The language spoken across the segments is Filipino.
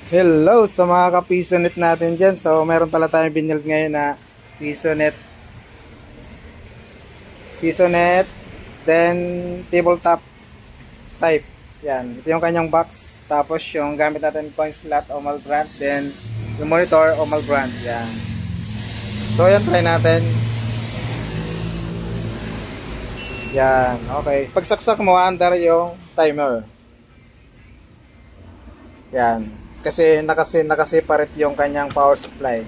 Hello sa mga ka-PisoNet natin dyan. So, meron pala tayong binild ngayon na PisoNet. PisoNet, then tabletop type. Yan. Ito yung kanyang box. Tapos yung gamit natin coin slot Omal brand. Then yung monitor Omal brand. Yan. So, yan. Try natin. Yan. Okay. Pagsaksak mo, under yung timer. Yan. Kasi nakaseparate yung kanyang power supply.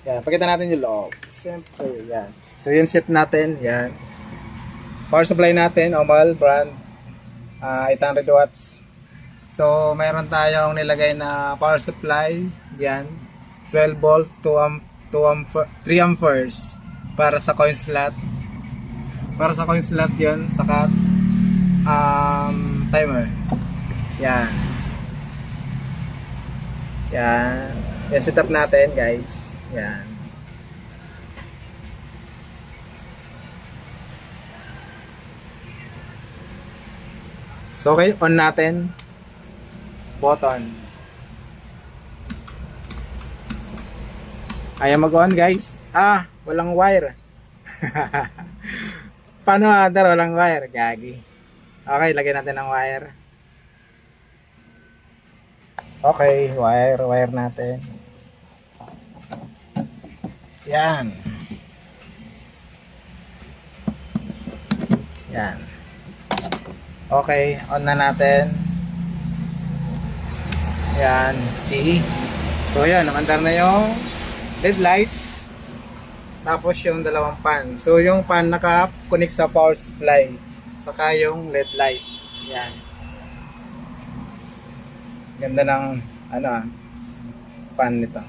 Yan, pakita natin yung loob. Siyempre, yan. So, yung set natin, yan. Power supply natin, Omal brand, 800 watts. So, mayroon tayong nilagay na power supply, yan. 12 volts, 3 amperes para sa coin slot. Para sa coin slot yun, saka timer. Yan. Yan. Yan setup natin, guys. Yan. So, okay, on natin. Button. Ayaw mag-on, guys. Walang wire. Paano under? Walang wire. Gagi. Okay, lagyan natin ng wire. Okay, wire natin. Yan. Yan. Okay, on na natin. Yan, see? So yan, nakandar na yung LED light. Tapos yung dalawang fan. So yung fan naka-connect sa power supply. Saka yung LED light. Yan. Ganda ng fan nito.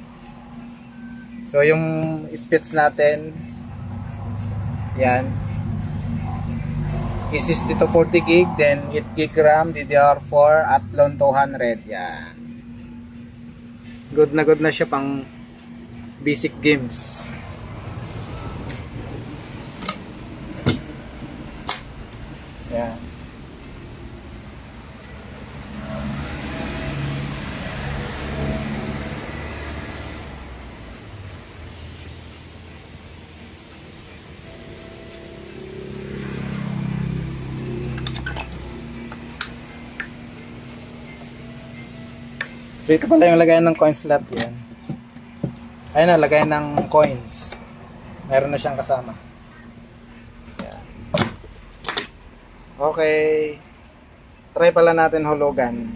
So yung speeds natin, yan, is dito 40 gig, then 8 gig RAM, DDR4 at Athlon 200. Yan, good na siya pang basic games. Yan. So ito pala yung lagayan ng coin slot yan. Ayun na, lagayan ng coins. Meron na siyang kasama. Yan. Okay. Try pala natin hulugan.